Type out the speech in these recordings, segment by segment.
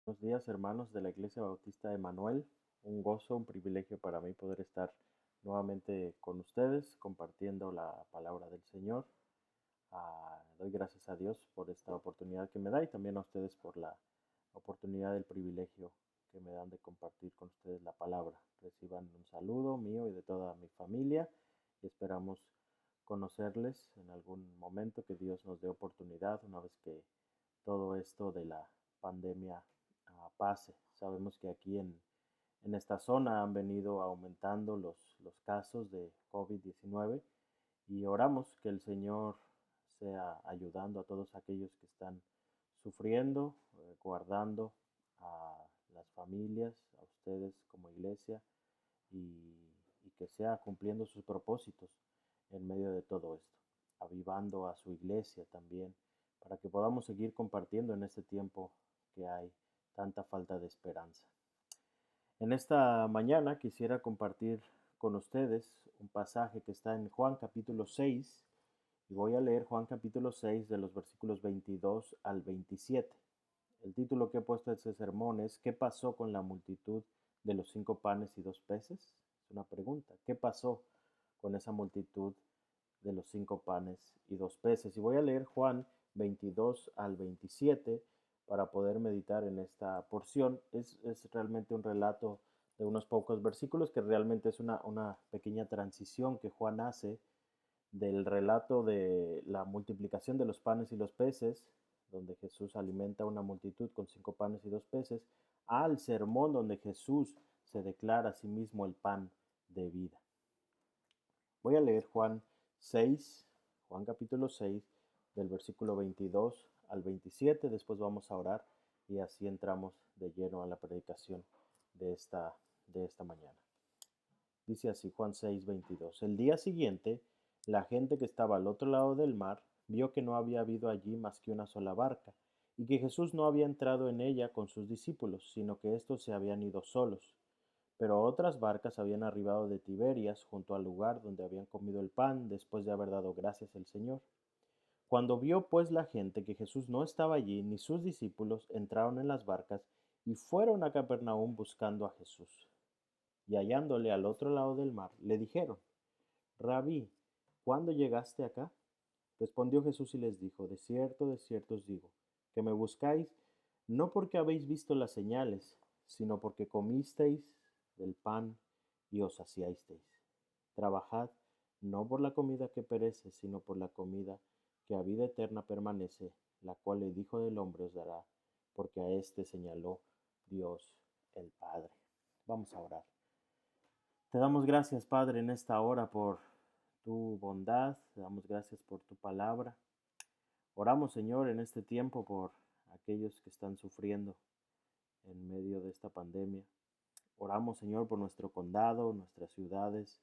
Buenos días, hermanos de la Iglesia Bautista de Manuel. Un gozo, un privilegio para mí poder estar nuevamente con ustedes compartiendo la palabra del Señor. Doy gracias a Dios por esta oportunidad que me da y también a ustedes por la oportunidad, el privilegio que me dan de compartir con ustedes la palabra. Reciban un saludo mío y de toda mi familia y esperamos conocerles en algún momento, que Dios nos dé oportunidad una vez que todo esto de la pandemia pase. Sabemos que aquí en esta zona han venido aumentando los casos de COVID-19 y oramos que el Señor sea ayudando a todos aquellos que están sufriendo, guardando a las familias, a ustedes como iglesia, y que sea cumpliendo sus propósitos en medio de todo esto, avivando a su iglesia también, para que podamos seguir compartiendo en este tiempo que hay tanta falta de esperanza. En esta mañana quisiera compartir con ustedes un pasaje que está en Juan capítulo 6, y voy a leer Juan capítulo 6 de los versículos 22 al 27. El título que he puesto a este sermón es ¿qué pasó con la multitud de los 5 panes y 2 peces? Es una pregunta. ¿Qué pasó con esa multitud de los 5 panes y 2 peces? Y voy a leer Juan 22 al 27 para poder meditar en esta porción. Es realmente un relato de unos pocos versículos, que realmente es una pequeña transición que Juan hace del relato de la multiplicación de los panes y los peces, donde Jesús alimenta a una multitud con 5 panes y 2 peces, al sermón donde Jesús se declara a sí mismo el pan de vida. Voy a leer Juan 6, Juan capítulo 6, del versículo 22 al 27, después vamos a orar y así entramos de lleno a la predicación de esta mañana. Dice así Juan 6, 22. El día siguiente, la gente que estaba al otro lado del mar vio que no había habido allí más que una sola barca, y que Jesús no había entrado en ella con sus discípulos, sino que éstos se habían ido solos. Pero otras barcas habían arribado de Tiberias junto al lugar donde habían comido el pan después de haber dado gracias al Señor. Cuando vio pues la gente que Jesús no estaba allí, ni sus discípulos, entraron en las barcas y fueron a Capernaum buscando a Jesús. Y hallándole al otro lado del mar, le dijeron: Rabí, ¿cuándo llegaste acá? Respondió Jesús y les dijo: de cierto os digo, que me buscáis no porque habéis visto las señales, sino porque comisteis del pan y os saciasteis. Trabajad no por la comida que perece, sino por la comida que a vida eterna permanece, la cual el Hijo del Hombre os dará, porque a éste señaló Dios el Padre. Vamos a orar. Te damos gracias, Padre, en esta hora por tu bondad, te damos gracias por tu palabra. Oramos, Señor, en este tiempo por aquellos que están sufriendo en medio de esta pandemia. Oramos, Señor, por nuestro condado, nuestras ciudades.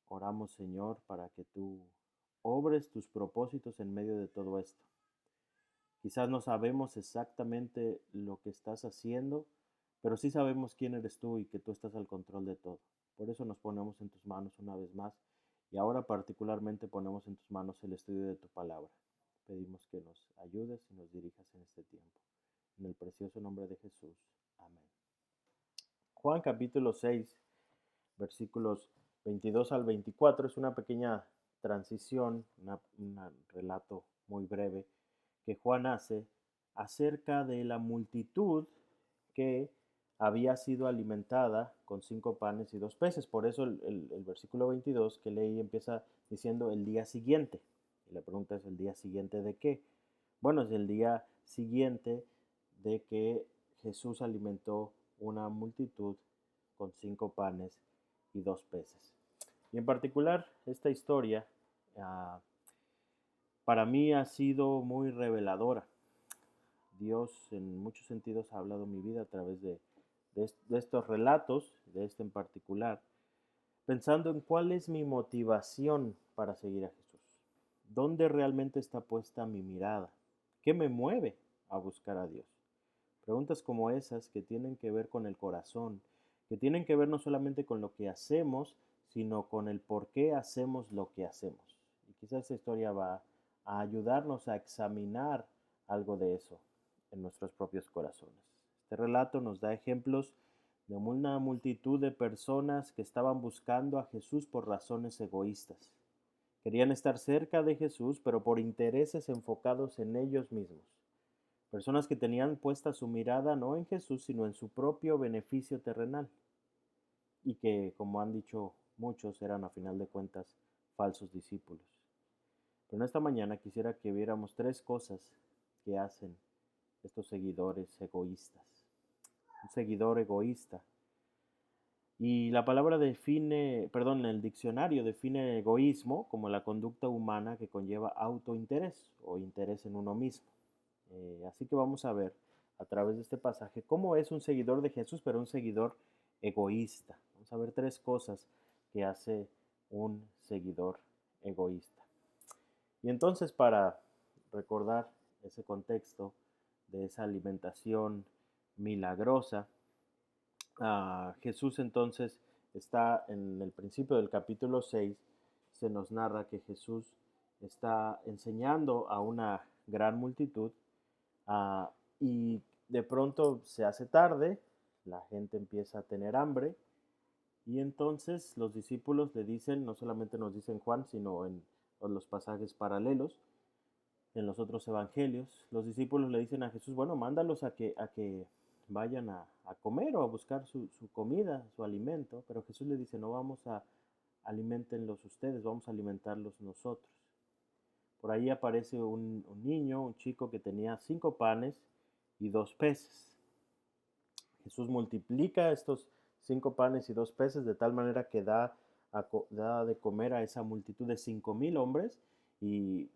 Oramos, Señor, para que tú obres tus propósitos en medio de todo esto. Quizás no sabemos exactamente lo que estás haciendo, pero sí sabemos quién eres tú y que tú estás al control de todo. Por eso nos ponemos en tus manos una vez más, y ahora particularmente ponemos en tus manos el estudio de tu palabra. Pedimos que nos ayudes y nos dirijas en este tiempo. En el precioso nombre de Jesús. Amén. Juan capítulo 6, versículos 22 al 24 es una pequeña transición, un relato muy breve que Juan hace acerca de la multitud que había sido alimentada con 5 panes y 2 peces. Por eso el versículo 22 que leí empieza diciendo el día siguiente. Y la pregunta es: ¿el día siguiente de qué? Bueno, es el día siguiente de que Jesús alimentó una multitud con 5 panes y 2 peces. Y en particular, esta historia para mí ha sido muy reveladora. Dios en muchos sentidos ha hablado mi vida a través de estos relatos, de este en particular, pensando en cuál es mi motivación para seguir a Jesús. ¿Dónde realmente está puesta mi mirada? ¿Qué me mueve a buscar a Dios? Preguntas como esas, que tienen que ver con el corazón, que tienen que ver no solamente con lo que hacemos, sino con el por qué hacemos lo que hacemos. Y quizás esta historia va a ayudarnos a examinar algo de eso. en nuestros propios corazones. Este relato nos da ejemplos de una multitud de personas que estaban buscando a Jesús por razones egoístas. Querían estar cerca de Jesús, pero por intereses enfocados en ellos mismos. Personas que tenían puesta su mirada no en Jesús, sino en su propio beneficio terrenal. Y que, como han dicho muchos, eran a final de cuentas falsos discípulos. Pero en esta mañana quisiera que viéramos tres cosas que hacen estos seguidores egoístas. Un seguidor egoísta. Y la palabra el diccionario define egoísmo como la conducta humana que conlleva autointerés o interés en uno mismo. Así que vamos a ver a través de este pasaje cómo es un seguidor de Jesús, pero un seguidor egoísta. Vamos a ver tres cosas que hace un seguidor egoísta. Y entonces, para recordar ese contexto de esa alimentación milagrosa, Jesús entonces está en el principio del capítulo 6, se nos narra que Jesús está enseñando a una gran multitud y de pronto se hace tarde, la gente empieza a tener hambre y entonces los discípulos le dicen, no solamente nos dicen Juan, sino en los pasajes paralelos, en los otros evangelios, los discípulos le dicen a Jesús, bueno, mándalos a que vayan a comer o a buscar su comida, su alimento, pero Jesús le dice, no vamos a alimentenlos ustedes, vamos a alimentarlos nosotros. Por ahí aparece un niño, un chico que tenía 5 panes y 2 peces. Jesús multiplica estos 5 panes y 2 peces de tal manera que da de comer a esa multitud de 5,000 hombres, y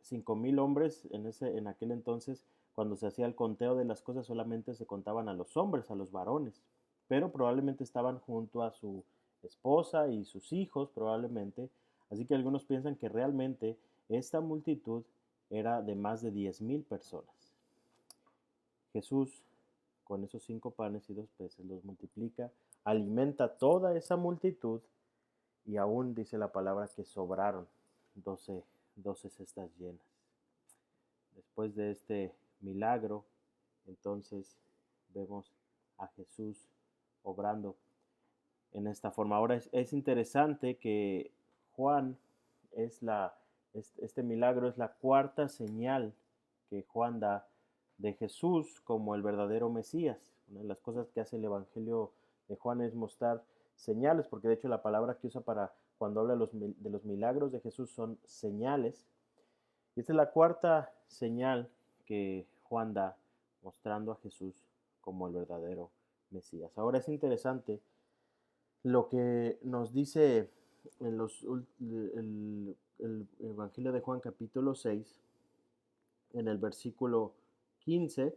5,000 hombres en aquel entonces, cuando se hacía el conteo de las cosas, solamente se contaban a los hombres, a los varones, pero probablemente estaban junto a su esposa y sus hijos probablemente, así que algunos piensan que realmente esta multitud era de más de 10,000 personas. Jesús, con esos 5 panes y 2 peces, los multiplica, alimenta toda esa multitud y aún dice la palabra que sobraron 12 cestas llenas. Después de este milagro, entonces vemos a Jesús obrando en esta forma. Ahora es interesante que Juan este milagro es la cuarta señal que Juan da de Jesús como el verdadero Mesías. Una de las cosas que hace el Evangelio de Juan es mostrar señales, porque de hecho la palabra que usa para cuando habla de los milagros de Jesús son señales. Y esta es la cuarta señal que Juan da, mostrando a Jesús como el verdadero Mesías. Ahora es interesante lo que nos dice en el Evangelio de Juan capítulo 6, en el versículo 15,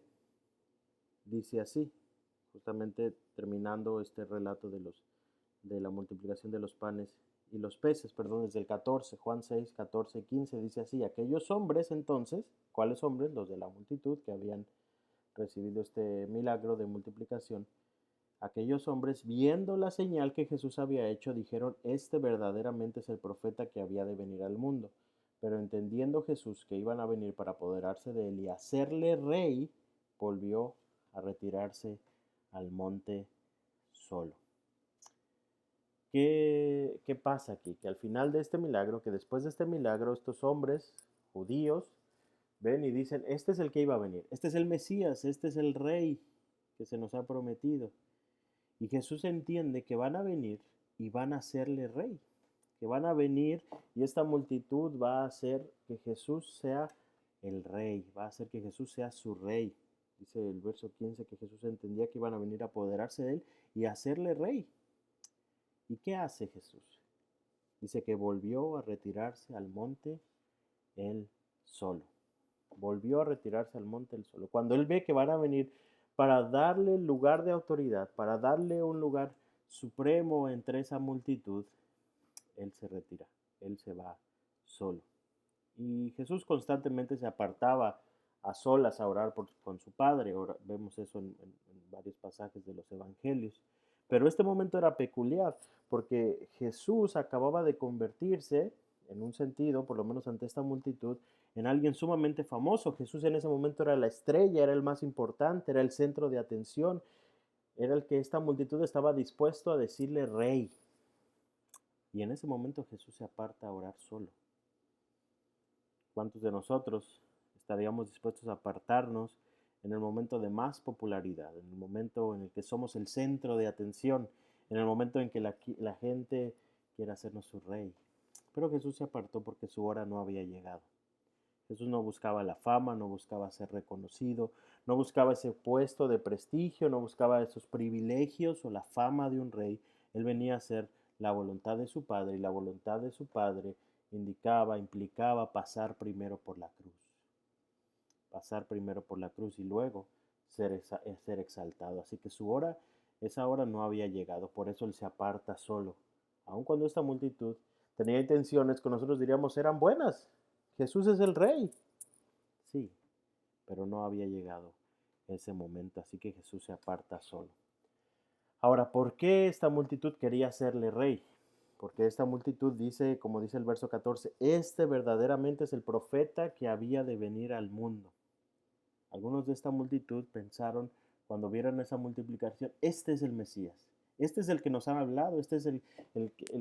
dice así, justamente terminando este relato de la multiplicación de los panes y los peces, desde el 14, Juan 6, 14, 15, dice así, aquellos hombres entonces, ¿cuáles hombres? Los de la multitud que habían recibido este milagro de multiplicación. Aquellos hombres, viendo la señal que Jesús había hecho, dijeron, este verdaderamente es el profeta que había de venir al mundo. Pero entendiendo Jesús que iban a venir para apoderarse de él y hacerle rey, volvió a retirarse al monte solo. ¿Qué pasa aquí? Que al final de este milagro, que después de este milagro, estos hombres judíos ven y dicen, este es el que iba a venir, este es el Mesías, este es el rey que se nos ha prometido. Y Jesús entiende que van a venir y van a hacerle rey, que van a venir y esta multitud va a hacer que Jesús sea el rey, va a hacer que Jesús sea su rey. Dice el verso 15 que Jesús entendía que iban a venir a apoderarse de él y a hacerle rey. ¿Y qué hace Jesús? Dice que volvió a retirarse al monte él solo. Volvió a retirarse al monte él solo. Cuando él ve que van a venir para darle lugar de autoridad, para darle un lugar supremo entre esa multitud, él se retira, él se va solo. Y Jesús constantemente se apartaba a solas a orar con su Padre. Vemos eso en varios pasajes de los evangelios. Pero este momento era peculiar porque Jesús acababa de convertirse en un sentido, por lo menos ante esta multitud, en alguien sumamente famoso. Jesús en ese momento era la estrella, era el más importante, era el centro de atención, era el que esta multitud estaba dispuesto a decirle rey. Y en ese momento Jesús se aparta a orar solo. ¿Cuántos de nosotros estaríamos dispuestos a apartarnos en el momento de más popularidad, en el momento en el que somos el centro de atención, en el momento en que la gente quiere hacernos su rey? Pero Jesús se apartó porque su hora no había llegado. Jesús no buscaba la fama, no buscaba ser reconocido, no buscaba ese puesto de prestigio, no buscaba esos privilegios o la fama de un rey. Él venía a hacer la voluntad de su Padre, y la voluntad de su Padre implicaba pasar primero por la cruz. Pasar primero por la cruz y luego ser exaltado. Así que esa hora no había llegado, por eso Él se aparta solo. Aun cuando esta multitud tenía intenciones que nosotros diríamos eran buenas. Jesús es el rey. Sí, pero no había llegado ese momento, así que Jesús se aparta solo. Ahora, ¿por qué esta multitud quería hacerle rey? Porque esta multitud dice, como dice el verso 14, este verdaderamente es el profeta que había de venir al mundo. Algunos de esta multitud pensaron, cuando vieron esa multiplicación, este es el Mesías, este es el que nos ha hablado, este es el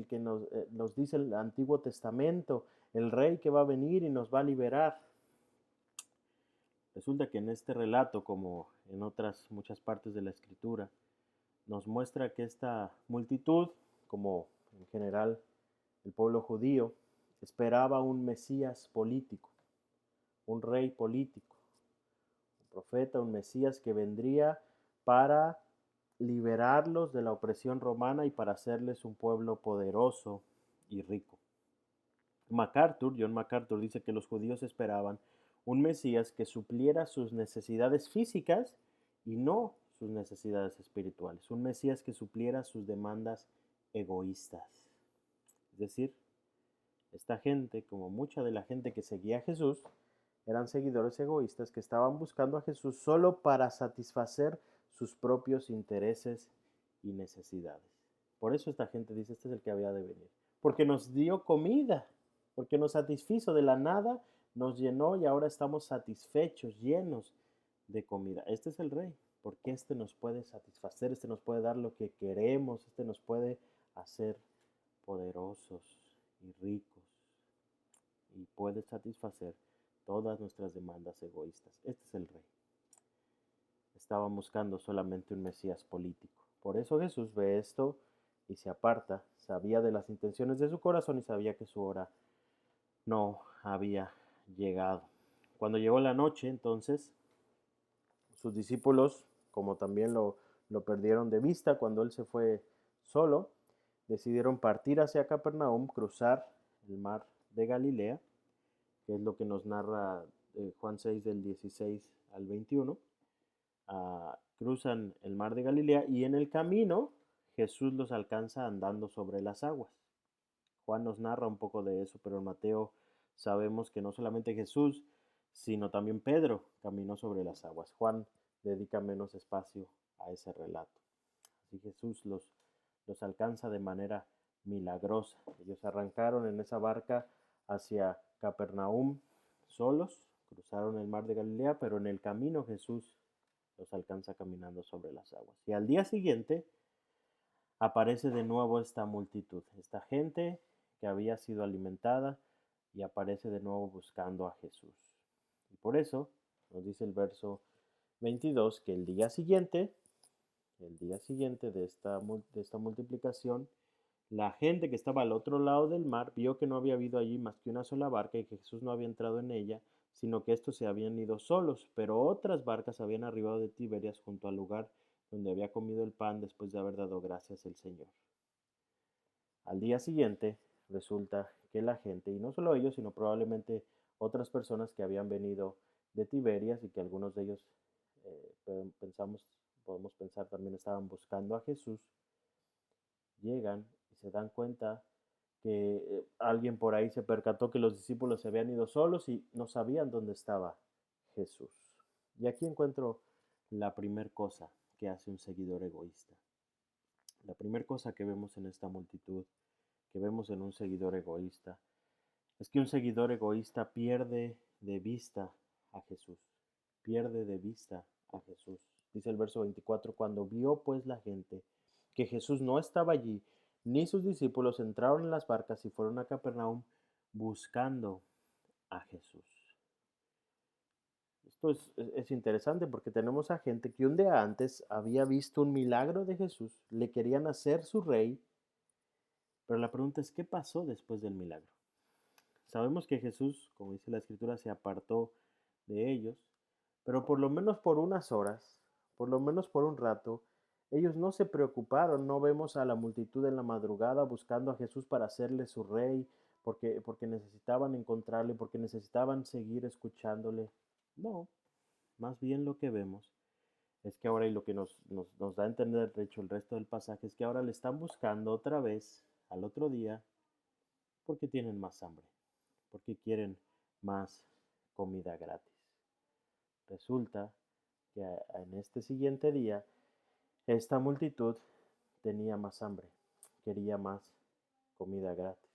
que nos dice el Antiguo Testamento, el rey que va a venir y nos va a liberar. Resulta que en este relato, como en otras muchas partes de la Escritura, nos muestra que esta multitud, como en general el pueblo judío, esperaba un Mesías político, un rey político, un profeta, un Mesías que vendría para liberarlos de la opresión romana y para hacerles un pueblo poderoso y rico. John MacArthur dice que los judíos esperaban un Mesías que supliera sus necesidades físicas y no sus necesidades espirituales. Un Mesías que supliera sus demandas egoístas. Es decir, esta gente, como mucha de la gente que seguía a Jesús, eran seguidores egoístas que estaban buscando a Jesús solo para satisfacer sus propios intereses y necesidades. Por eso esta gente dice, este es el que había de venir. Porque nos dio comida, porque nos satisfizo de la nada, nos llenó y ahora estamos satisfechos, llenos de comida. Este es el rey, porque este nos puede satisfacer, este nos puede dar lo que queremos, este nos puede hacer poderosos y ricos y puede satisfacer todas nuestras demandas egoístas. Este es el rey. Estaban buscando solamente un Mesías político. Por eso Jesús ve esto y se aparta. Sabía de las intenciones de su corazón y sabía que su hora no había llegado. Cuando llegó la noche, entonces, sus discípulos, como también lo perdieron de vista cuando él se fue solo, decidieron partir hacia Capernaum, cruzar el mar de Galilea, que es lo que nos narra Juan 6 del 16 al 21. Cruzan el mar de Galilea y en el camino Jesús los alcanza andando sobre las aguas. Juan nos narra un poco de eso, pero en Mateo sabemos que no solamente Jesús, sino también Pedro caminó sobre las aguas. Juan dedica menos espacio a ese relato. Así Jesús los alcanza de manera milagrosa. Ellos arrancaron en esa barca hacia Capernaum solos, cruzaron el mar de Galilea, pero en el camino Jesús los alcanza caminando sobre las aguas. Y al día siguiente aparece de nuevo esta multitud, esta gente que había sido alimentada y aparece de nuevo buscando a Jesús. Y por eso nos dice el verso 22 que el día siguiente de esta multiplicación, la gente que estaba al otro lado del mar vio que no había habido allí más que una sola barca y que Jesús no había entrado en ella, sino que estos se habían ido solos, pero otras barcas habían arribado de Tiberias junto al lugar donde había comido el pan después de haber dado gracias al Señor. Al día siguiente resulta que la gente, y no solo ellos, sino probablemente otras personas que habían venido de Tiberias y que algunos de ellos podemos pensar también estaban buscando a Jesús, llegan y se dan cuenta que alguien por ahí se percató que los discípulos se habían ido solos y no sabían dónde estaba Jesús. Y aquí encuentro la primera cosa que hace un seguidor egoísta. La primera cosa que vemos en esta multitud, que vemos en un seguidor egoísta, es que un seguidor egoísta pierde de vista a Jesús. Pierde de vista a Jesús. Dice el verso 24, cuando vio pues la gente que Jesús no estaba allí, ni sus discípulos, entraron en las barcas y fueron a Capernaum buscando a Jesús. Esto es interesante porque tenemos a gente que un día antes había visto un milagro de Jesús, le querían hacer su rey, pero la pregunta es, ¿qué pasó después del milagro? Sabemos que Jesús, como dice la Escritura, se apartó de ellos, pero por lo menos por unas horas, por lo menos por un rato, ellos no se preocuparon. No vemos a la multitud en la madrugada buscando a Jesús para hacerle su rey, porque necesitaban encontrarle, porque necesitaban seguir escuchándole. No, más bien lo que vemos es que ahora, y lo que nos da a entender, de hecho, el resto del pasaje, es que ahora le están buscando otra vez al otro día porque tienen más hambre, porque quieren más comida gratis. Resulta que en este siguiente día, esta multitud tenía más hambre, quería más comida gratis.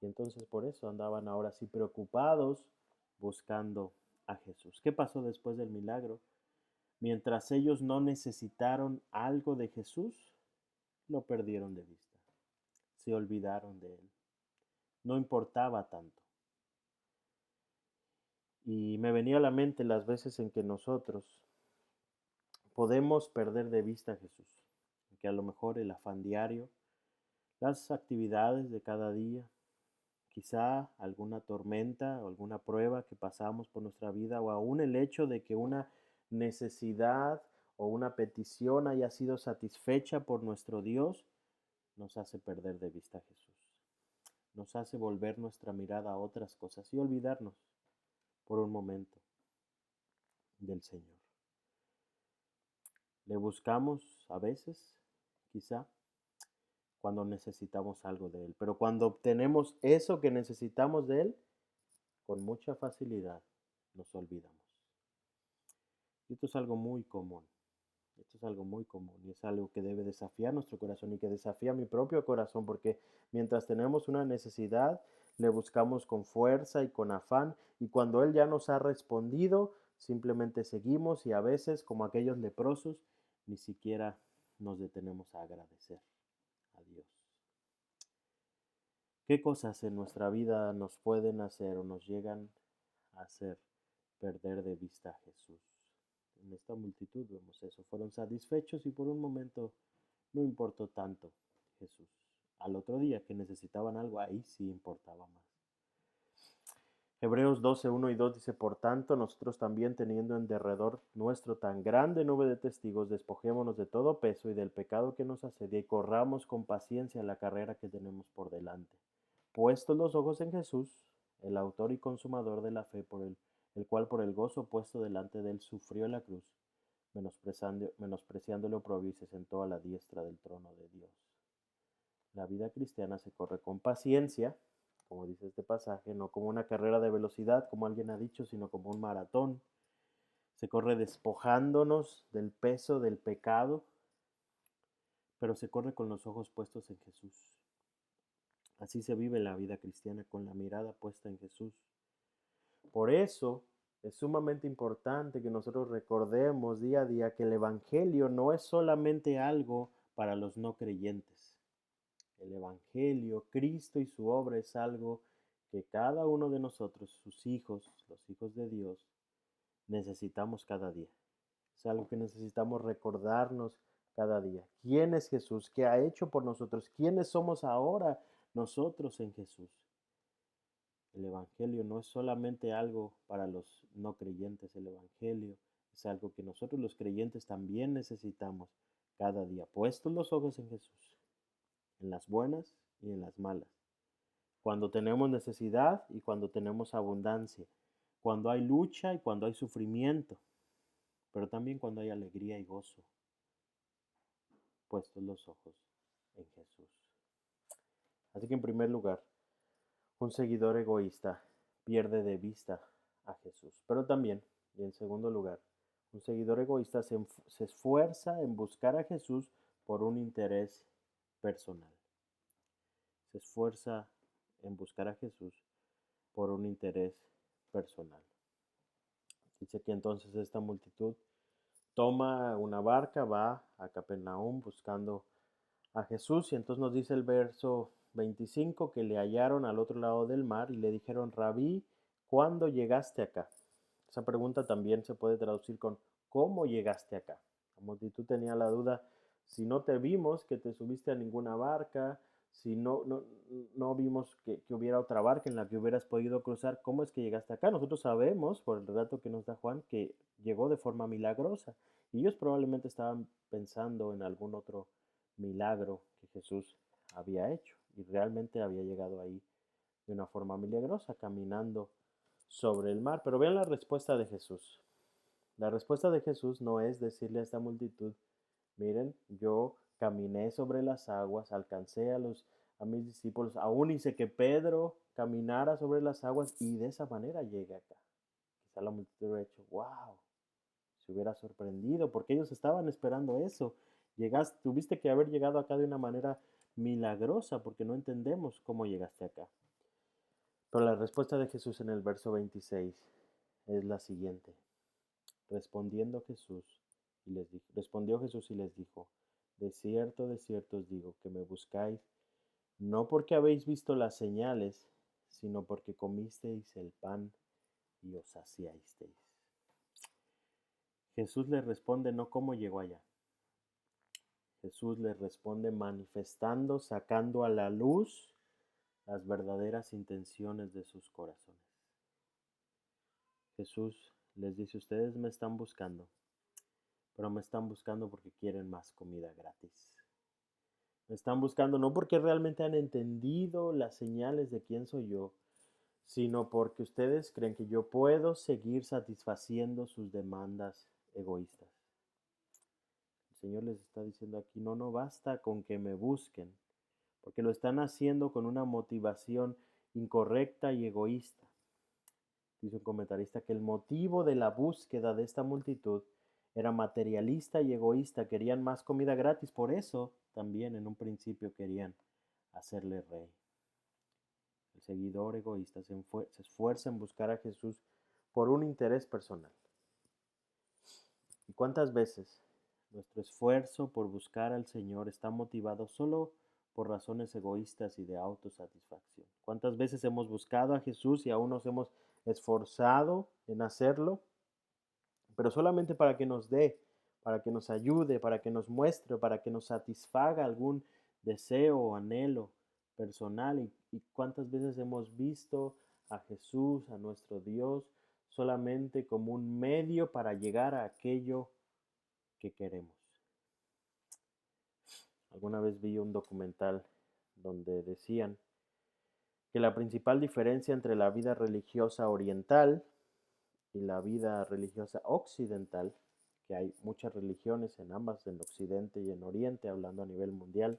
Y entonces por eso andaban ahora sí preocupados buscando a Jesús. ¿Qué pasó después del milagro? Mientras ellos no necesitaron algo de Jesús, lo perdieron de vista. Se olvidaron de él. No importaba tanto. Y me venía a la mente las veces en que nosotros podemos perder de vista a Jesús. Que a lo mejor el afán diario, las actividades de cada día, quizá alguna tormenta o alguna prueba que pasamos por nuestra vida, o aún el hecho de que una necesidad o una petición haya sido satisfecha por nuestro Dios, nos hace perder de vista a Jesús. Nos hace volver nuestra mirada a otras cosas y olvidarnos por un momento del Señor. Le buscamos a veces, quizá, cuando necesitamos algo de Él. Pero cuando obtenemos eso que necesitamos de Él, con mucha facilidad nos olvidamos. Y esto es algo muy común. Esto es algo muy común y es algo que debe desafiar nuestro corazón y que desafía mi propio corazón, porque mientras tenemos una necesidad, le buscamos con fuerza y con afán, y cuando Él ya nos ha respondido, simplemente seguimos y a veces, como aquellos leprosos, ni siquiera nos detenemos a agradecer a Dios. ¿Qué cosas en nuestra vida nos pueden hacer o nos llegan a hacer perder de vista a Jesús? En esta multitud vemos eso. Fueron satisfechos y por un momento no importó tanto Jesús. Al otro día que necesitaban algo, ahí sí importaba más. Hebreos 12, 1 y 2 dice, por tanto, nosotros también teniendo en derredor nuestro tan grande nube de testigos, despojémonos de todo peso y del pecado que nos asedia y corramos con paciencia la carrera que tenemos por delante. Puestos los ojos en Jesús, el autor y consumador de la fe, el cual por el gozo puesto delante de él sufrió la cruz, menospreciando el oprobio, y se sentó a la diestra del trono de Dios. La vida cristiana se corre con paciencia, como dice este pasaje, no como una carrera de velocidad, como alguien ha dicho, sino como un maratón. Se corre despojándonos del peso del pecado, pero se corre con los ojos puestos en Jesús. Así se vive la vida cristiana, con la mirada puesta en Jesús. Por eso es sumamente importante que nosotros recordemos día a día que el Evangelio no es solamente algo para los no creyentes. El Evangelio, Cristo y su obra es algo que cada uno de nosotros, sus hijos, los hijos de Dios, necesitamos cada día. Es algo que necesitamos recordarnos cada día. ¿Quién es Jesús? ¿Qué ha hecho por nosotros? ¿Quiénes somos ahora nosotros en Jesús? El Evangelio no es solamente algo para los no creyentes. El Evangelio es algo que nosotros los creyentes también necesitamos cada día. Puestos los ojos en Jesús, en las buenas y en las malas. Cuando tenemos necesidad y cuando tenemos abundancia. Cuando hay lucha y cuando hay sufrimiento. Pero también cuando hay alegría y gozo. Puestos los ojos en Jesús. Así que en primer lugar, un seguidor egoísta pierde de vista a Jesús. Pero también, y en segundo lugar, un seguidor egoísta se esfuerza en buscar a Jesús por un interés personal. Se esfuerza en buscar a Jesús por un interés personal. Dice que entonces esta multitud toma una barca, va a Capernaum buscando a Jesús, y entonces nos dice el verso 25 que le hallaron al otro lado del mar y le dijeron: Rabí, ¿cuándo llegaste acá? Esa pregunta también se puede traducir con ¿cómo llegaste acá? La multitud tenía la duda: si no te vimos que te subiste a ninguna barca, si no vimos que hubiera otra barca en la que hubieras podido cruzar, ¿cómo es que llegaste acá? Nosotros sabemos, por el relato que nos da Juan, que llegó de forma milagrosa, y ellos probablemente estaban pensando en algún otro milagro que Jesús había hecho, y realmente había llegado ahí de una forma milagrosa, caminando sobre el mar. Pero vean la respuesta de Jesús. La respuesta de Jesús no es decirle a esta multitud: miren, yo caminé sobre las aguas, alcancé a mis discípulos, aún hice que Pedro caminara sobre las aguas y de esa manera llegué acá. Quizá la multitud hubiera hecho: wow, se hubiera sorprendido porque ellos estaban esperando eso. Tuviste que haber llegado acá de una manera milagrosa porque no entendemos cómo llegaste acá. Pero la respuesta de Jesús en el verso 26 es la siguiente. Respondió Jesús y les dijo: de cierto os digo que me buscáis, no porque habéis visto las señales, sino porque comisteis el pan y os saciasteis. Jesús les responde no cómo llegó allá. Jesús les responde manifestando, sacando a la luz las verdaderas intenciones de sus corazones. Jesús les dice: ustedes me están buscando, pero me están buscando porque quieren más comida gratis. Me están buscando no porque realmente han entendido las señales de quién soy yo, sino porque ustedes creen que yo puedo seguir satisfaciendo sus demandas egoístas. El Señor les está diciendo aquí: no basta con que me busquen, porque lo están haciendo con una motivación incorrecta y egoísta. Dice un comentarista que el motivo de la búsqueda de esta multitud era materialista y egoísta. Querían más comida gratis, por eso también en un principio querían hacerle rey. El seguidor egoísta se esfuerza en buscar a Jesús por un interés personal. ¿Y cuántas veces nuestro esfuerzo por buscar al Señor está motivado solo por razones egoístas y de autosatisfacción? ¿Cuántas veces hemos buscado a Jesús y aún nos hemos esforzado en hacerlo, pero solamente para que nos dé, para que nos ayude, para que nos muestre, para que nos satisfaga algún deseo o anhelo personal? ¿Y cuántas veces hemos visto a Jesús, a nuestro Dios, solamente como un medio para llegar a aquello que queremos? Alguna vez vi un documental donde decían que la principal diferencia entre la vida religiosa oriental y la vida religiosa occidental, que hay muchas religiones en ambas, en Occidente y en Oriente, hablando a nivel mundial,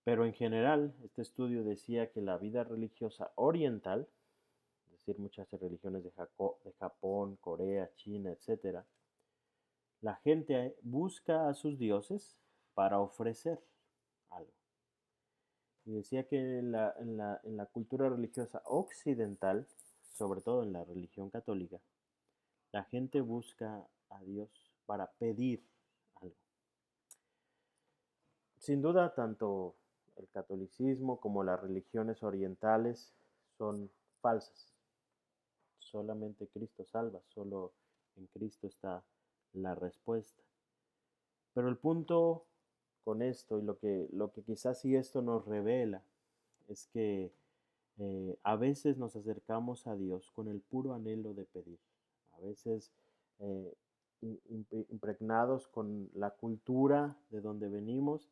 pero en general este estudio decía que la vida religiosa oriental, es decir, muchas religiones de Japón, Corea, China, etc., la gente busca a sus dioses para ofrecer algo. Y decía que en la cultura religiosa occidental, sobre todo en la religión católica, la gente busca a Dios para pedir algo. Sin duda, tanto el catolicismo como las religiones orientales son falsas. Solamente Cristo salva, solo en Cristo está la respuesta. Pero el punto con esto, y lo que quizás sí esto nos revela, es que a veces nos acercamos a Dios con el puro anhelo de pedir. A veces eh, impregnados con la cultura de donde venimos,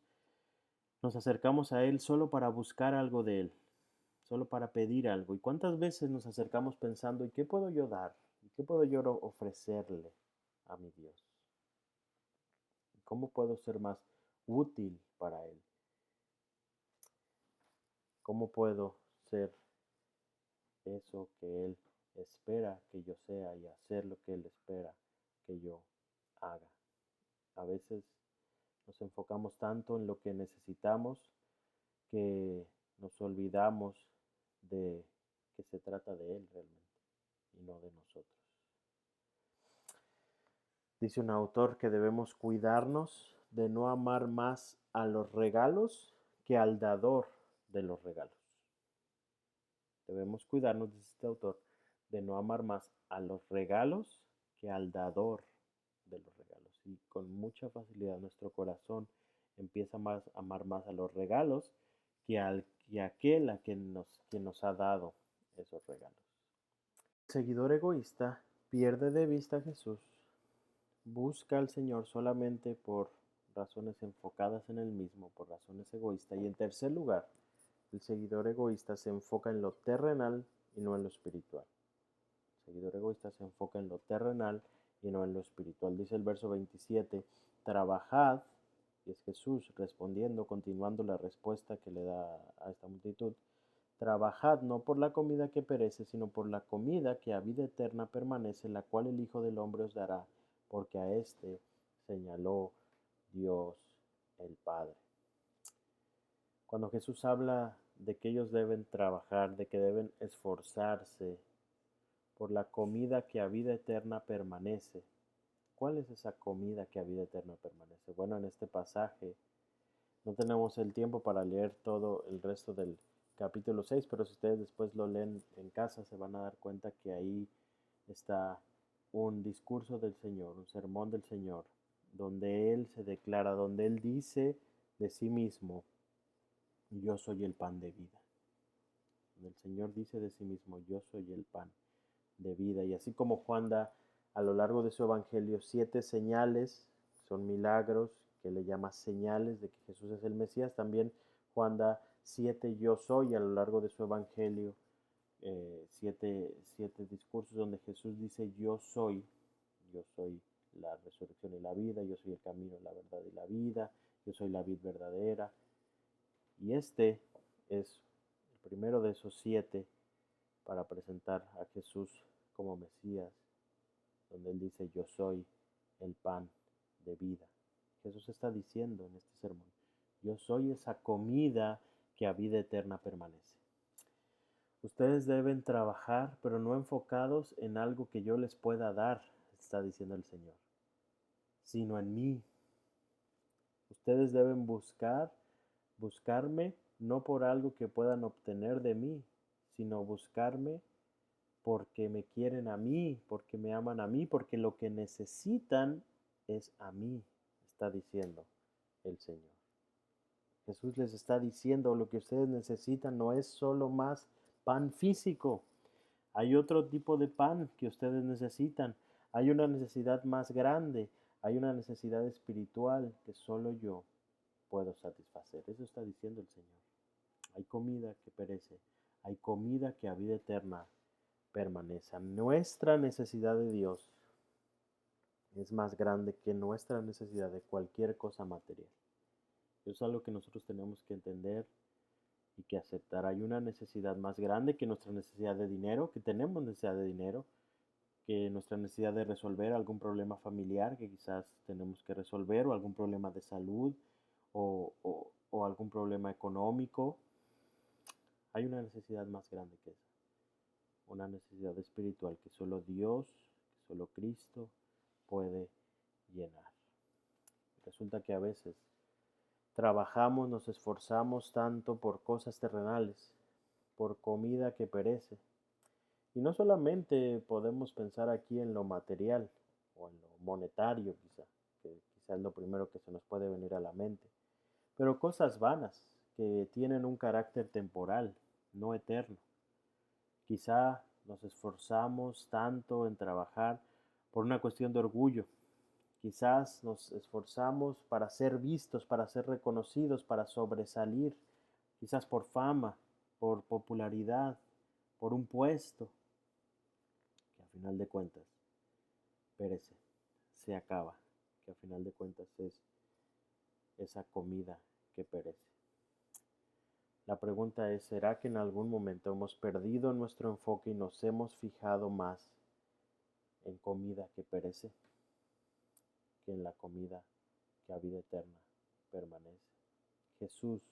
nos acercamos a Él solo para buscar algo de Él, solo para pedir algo. ¿Y cuántas veces nos acercamos pensando: ¿y qué puedo yo dar? ¿Y qué puedo yo ofrecerle a mi Dios? ¿Cómo puedo ser más útil para Él? ¿Cómo puedo ser eso que Él espera que yo sea y hacer lo que Él espera que yo haga? A veces nos enfocamos tanto en lo que necesitamos que nos olvidamos de que se trata de Él realmente y no de nosotros. Dice un autor que debemos cuidarnos de no amar más a los regalos que al dador de los regalos. Debemos cuidarnos, dice este autor, de no amar más a los regalos que al dador de los regalos. Y con mucha facilidad nuestro corazón empieza a amar más a los regalos que aquel a quien nos ha dado esos regalos. El seguidor egoísta pierde de vista a Jesús, busca al Señor solamente por razones enfocadas en él mismo, por razones egoístas. Y en tercer lugar, el seguidor egoísta se enfoca en lo terrenal y no en lo espiritual. El seguidor egoísta se enfoca en lo terrenal y no en lo espiritual. Dice el verso 27, trabajad, y es Jesús respondiendo, continuando la respuesta que le da a esta multitud, trabajad no por la comida que perece, sino por la comida que a vida eterna permanece, la cual el Hijo del Hombre os dará, porque a éste señaló Dios el Padre. Cuando Jesús habla de que ellos deben trabajar, de que deben esforzarse por la comida que a vida eterna permanece, ¿cuál es esa comida que a vida eterna permanece? Bueno, en este pasaje no tenemos el tiempo para leer todo el resto del capítulo 6, pero si ustedes después lo leen en casa se van a dar cuenta que ahí está un discurso del Señor, un sermón del Señor, donde Él se declara, donde Él dice de sí mismo, yo soy el pan de vida. El Señor dice de sí mismo, yo soy el pan de vida. Y así como Juan da a lo largo de su evangelio 7 señales, son milagros que le llama señales de que Jesús es el Mesías, también Juan da 7 yo soy a lo largo de su evangelio, siete discursos donde Jesús dice yo soy la resurrección y la vida, yo soy el camino, la verdad y la vida, yo soy la vid verdadera. Y este es el primero de esos 7 para presentar a Jesús como Mesías, donde Él dice, yo soy el pan de vida. Jesús está diciendo en este sermón, yo soy esa comida que a vida eterna permanece. Ustedes deben trabajar, pero no enfocados en algo que yo les pueda dar, está diciendo el Señor, sino en mí. Ustedes deben buscarme no por algo que puedan obtener de mí, sino buscarme porque me quieren a mí, porque me aman a mí, porque lo que necesitan es a mí, está diciendo el Señor. Jesús les está diciendo, lo que ustedes necesitan no es solo más pan físico. Hay otro tipo de pan que ustedes necesitan. Hay una necesidad más grande. Hay una necesidad espiritual que solo yo puedo satisfacer. Eso está diciendo el Señor. Hay comida que perece. Hay comida que a vida eterna permanece. Nuestra necesidad de Dios es más grande que nuestra necesidad de cualquier cosa material. Eso es algo que nosotros tenemos que entender y que aceptar. Hay una necesidad más grande que nuestra necesidad de dinero, que tenemos necesidad de dinero, que nuestra necesidad de resolver algún problema familiar que quizás tenemos que resolver, o algún problema de salud, o algún problema económico. Hay una necesidad más grande que esa. Una necesidad espiritual que solo Dios, que solo Cristo puede llenar. Resulta que a veces trabajamos, nos esforzamos tanto por cosas terrenales, por comida que perece. Y no solamente podemos pensar aquí en lo material o en lo monetario quizá, que quizá es lo primero que se nos puede venir a la mente, pero cosas vanas que tienen un carácter temporal, no eterno. Quizá nos esforzamos tanto en trabajar por una cuestión de orgullo. Quizás nos esforzamos para ser vistos, para ser reconocidos, para sobresalir, quizás por fama, por popularidad, por un puesto, que a final de cuentas perece, se acaba, que a final de cuentas es esa comida que perece. La pregunta es, ¿será que en algún momento hemos perdido nuestro enfoque y nos hemos fijado más en comida que perece que en la comida que a vida eterna permanece? Jesús,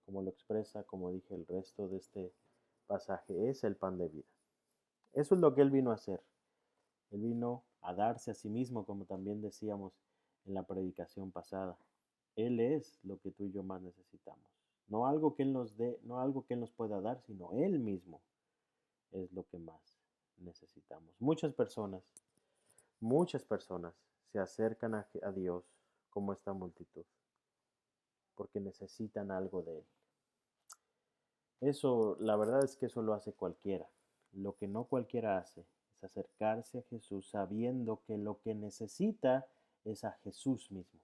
como lo expresa, como dije, el resto de este pasaje es el pan de vida. Eso es lo que Él vino a hacer. Él vino a darse a sí mismo, como también decíamos en la predicación pasada. Él es lo que tú y yo más necesitamos. No algo que Él nos dé, no algo que Él nos pueda dar, sino Él mismo es lo que más necesitamos. Muchas personas se acercan a Dios como esta multitud, porque necesitan algo de Él. Eso, la verdad es que eso lo hace cualquiera. Lo que no cualquiera hace es acercarse a Jesús sabiendo que lo que necesita es a Jesús mismo.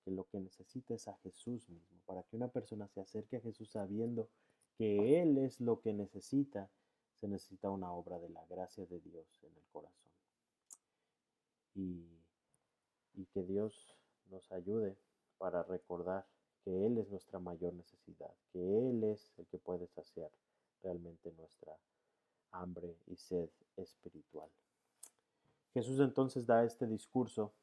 Que lo que necesita es a Jesús mismo. Para que una persona se acerque a Jesús sabiendo que Él es lo que necesita, se necesita una obra de la gracia de Dios en el corazón. Y, y que Dios nos ayude para recordar que Él es nuestra mayor necesidad, que Él es el que puede saciar realmente nuestra hambre y sed espiritual. Jesús entonces da este discurso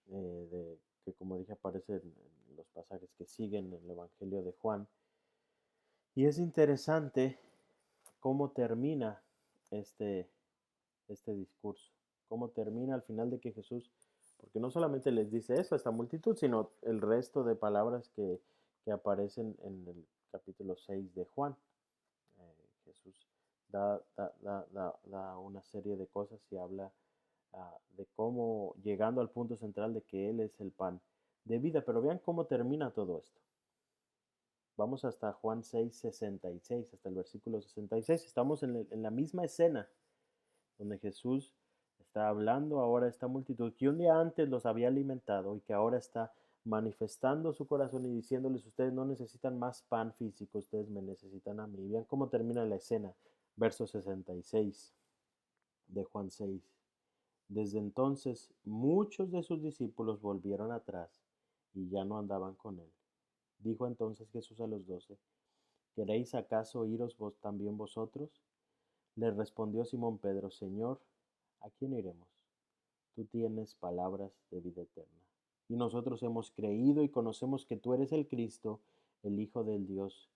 que, como dije, aparece en los pasajes que siguen en el Evangelio de Juan. Y es interesante cómo termina este, este discurso, cómo termina al final de que Jesús, porque no solamente les dice eso a esta multitud, sino el resto de palabras que aparecen en el capítulo 6 de Juan. Jesús da una serie de cosas y habla de cómo, llegando al punto central de que Él es el pan de vida. Pero vean cómo termina todo esto. Vamos hasta Juan 6:66, hasta el versículo 66. Estamos en la misma escena donde Jesús está hablando ahora a esta multitud que un día antes los había alimentado y que ahora está manifestando su corazón y diciéndoles: ustedes no necesitan más pan físico, ustedes me necesitan a mí. Y vean cómo termina la escena, verso 66 de Juan 6. Desde entonces muchos de sus discípulos volvieron atrás y ya no andaban con él. Dijo entonces Jesús a los 12: ¿queréis acaso iros vos también vosotros? Le respondió Simón Pedro: Señor, ¿a quién iremos? Tú tienes palabras de vida eterna. Y nosotros hemos creído y conocemos que tú eres el Cristo, el Hijo del Dios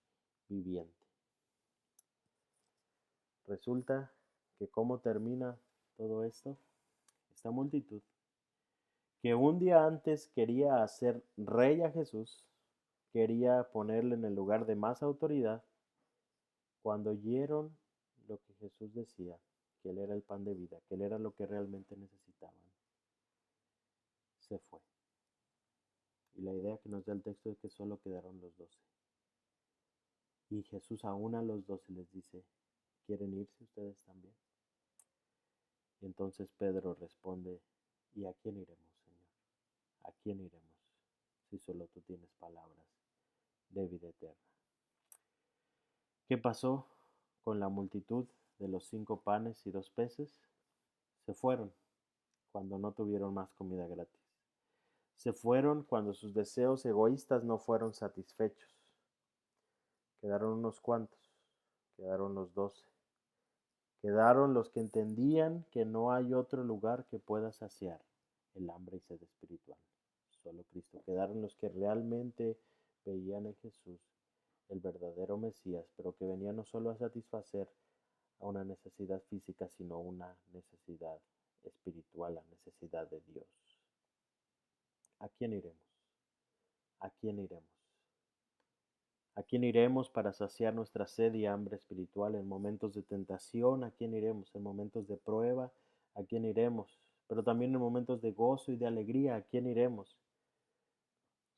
viviente. Resulta que ¿cómo termina todo esto? Esta multitud, que un día antes quería hacer rey a Jesús, quería ponerle en el lugar de más autoridad, cuando oyeron lo que Jesús decía, que Él era el pan de vida, que Él era lo que realmente necesitaban, se fue. Y la idea que nos da el texto es que solo quedaron los 12. Y Jesús aún a los 12 les dice: ¿quieren irse ustedes también? Y entonces Pedro responde: ¿y a quién iremos, Señor? ¿A quién iremos si solo tú tienes palabras de vida eterna? ¿Qué pasó con la multitud de los 5 panes y 2 peces? Se fueron cuando no tuvieron más comida gratis. Se fueron cuando sus deseos egoístas no fueron satisfechos. Quedaron unos cuantos, quedaron los 12. Quedaron los que entendían que no hay otro lugar que pueda saciar el hambre y sed espiritual, solo Cristo. Quedaron los que realmente veían en Jesús el verdadero Mesías, pero que venía no solo a satisfacer a una necesidad física, sino una necesidad espiritual, la necesidad de Dios. ¿A quién iremos? ¿A quién iremos? ¿A quién iremos para saciar nuestra sed y hambre espiritual en momentos de tentación? ¿A quién iremos en momentos de prueba? ¿A quién iremos? Pero también en momentos de gozo y de alegría, ¿a quién iremos?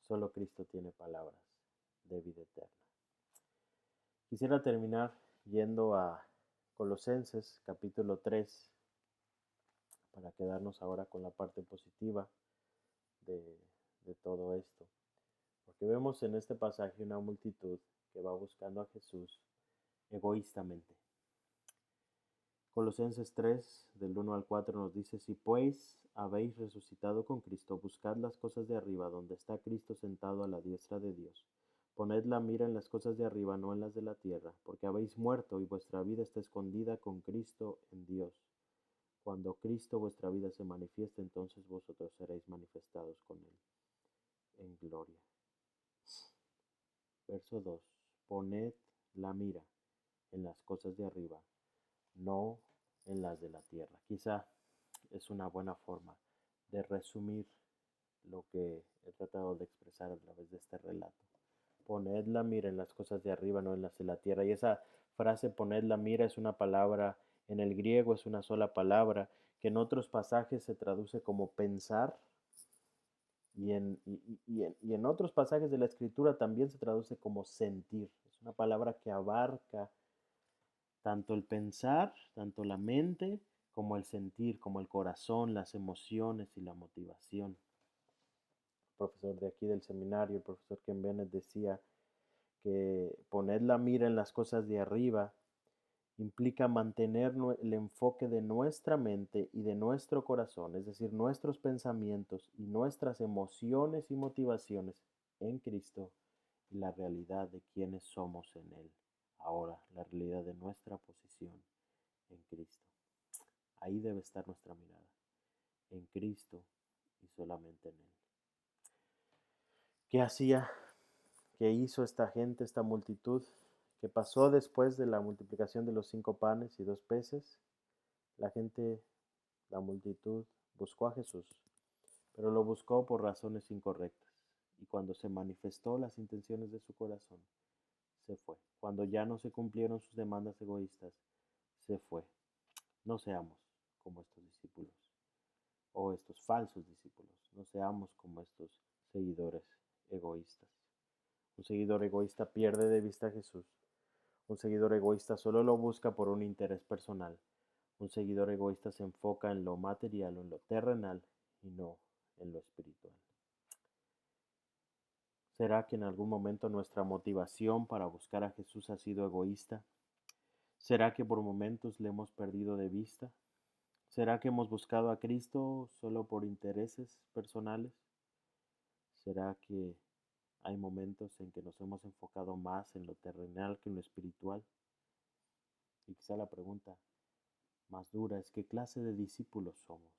Solo Cristo tiene palabras de vida eterna. Quisiera terminar yendo a Colosenses capítulo 3 para quedarnos ahora con la parte positiva de, de todo esto. Porque vemos en este pasaje una multitud que va buscando a Jesús egoístamente. Colosenses 3, del 1 al 4 nos dice: si pues habéis resucitado con Cristo, buscad las cosas de arriba, donde está Cristo sentado a la diestra de Dios. Poned la mira en las cosas de arriba, no en las de la tierra, porque habéis muerto y vuestra vida está escondida con Cristo en Dios. Cuando Cristo vuestra vida se manifieste, entonces vosotros seréis manifestados con Él en gloria. Verso 2. Poned la mira en las cosas de arriba, no en las de la tierra. Quizá es una buena forma de resumir lo que he tratado de expresar a través de este relato. Poned la mira en las cosas de arriba, no en las de la tierra. Y esa frase, poned la mira, es una palabra, en el griego es una sola palabra, que en otros pasajes se traduce como pensar, y en otros pasajes de la escritura también se traduce como sentir. Es una palabra que abarca tanto el pensar, tanto la mente, como el sentir, como el corazón, las emociones y la motivación. El profesor de aquí del seminario, el profesor Ken Bennett, decía que poner la mira en las cosas de arriba implica mantener el enfoque de nuestra mente y de nuestro corazón, es decir, nuestros pensamientos y nuestras emociones y motivaciones en Cristo y la realidad de quienes somos en Él. Ahora, la realidad de nuestra posición en Cristo. Ahí debe estar nuestra mirada, en Cristo y solamente en Él. ¿Qué hacía? ¿Qué hizo esta gente, esta multitud? ¿Qué pasó después de la multiplicación de los 5 panes y 2 peces? La gente, la multitud, buscó a Jesús, pero lo buscó por razones incorrectas. Y cuando se manifestó las intenciones de su corazón, se fue. Cuando ya no se cumplieron sus demandas egoístas, se fue. No seamos como estos discípulos o estos falsos discípulos. No seamos como estos seguidores egoístas. Un seguidor egoísta pierde de vista a Jesús. Un seguidor egoísta solo lo busca por un interés personal. Un seguidor egoísta se enfoca en lo material o en lo terrenal y no en lo espiritual. ¿Será que en algún momento nuestra motivación para buscar a Jesús ha sido egoísta? ¿Será que por momentos le hemos perdido de vista? ¿Será que hemos buscado a Cristo solo por intereses personales? ¿Será que hay momentos en que nos hemos enfocado más en lo terrenal que en lo espiritual? Y quizá la pregunta más dura es ¿qué clase de discípulos somos?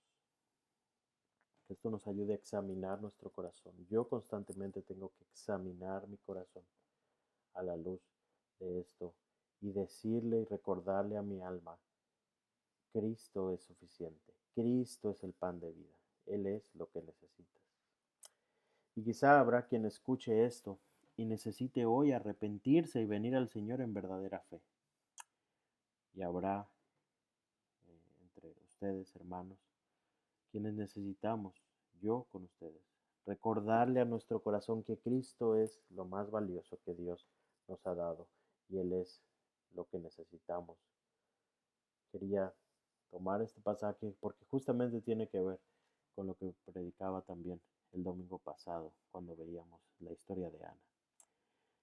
Que esto nos ayude a examinar nuestro corazón. Yo constantemente tengo que examinar mi corazón a la luz de esto y decirle y recordarle a mi alma, Cristo es suficiente, Cristo es el pan de vida, Él es lo que necesitas. Y quizá habrá quien escuche esto y necesite hoy arrepentirse y venir al Señor en verdadera fe. Y habrá entre ustedes, hermanos, quienes necesitamos, yo con ustedes, recordarle a nuestro corazón que Cristo es lo más valioso que Dios nos ha dado y Él es lo que necesitamos. Quería tomar este pasaje porque justamente tiene que ver con lo que predicaba también el domingo pasado cuando veíamos la historia de Ana.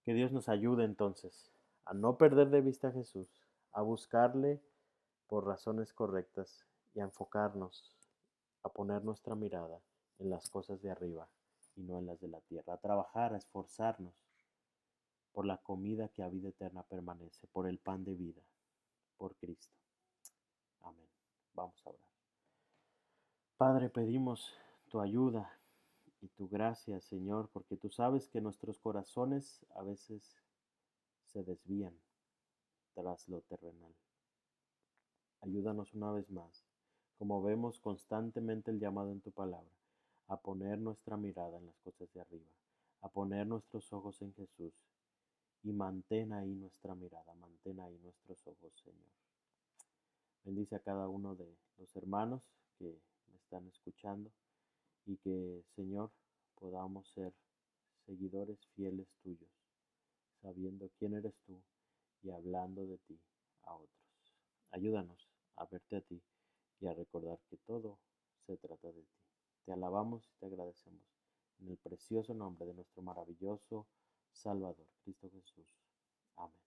Que Dios nos ayude entonces a no perder de vista a Jesús, a buscarle por razones correctas y a enfocarnos, a poner nuestra mirada en las cosas de arriba y no en las de la tierra, a trabajar, a esforzarnos por la comida que a vida eterna permanece, por el pan de vida, por Cristo. Amén. Vamos a orar. Padre, pedimos tu ayuda y tu gracia, Señor, porque tú sabes que nuestros corazones a veces se desvían tras lo terrenal. Ayúdanos una vez más, como vemos constantemente el llamado en tu palabra, a poner nuestra mirada en las cosas de arriba, a poner nuestros ojos en Jesús y mantén ahí nuestra mirada, mantén ahí nuestros ojos, Señor. Bendice a cada uno de los hermanos que me están escuchando y que, Señor, podamos ser seguidores fieles tuyos, sabiendo quién eres tú y hablando de ti a otros. Ayúdanos a verte a ti y a recordar que todo se trata de ti. Te alabamos y te agradecemos en el precioso nombre de nuestro maravilloso Salvador, Cristo Jesús. Amén.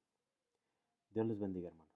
Dios les bendiga, hermanos.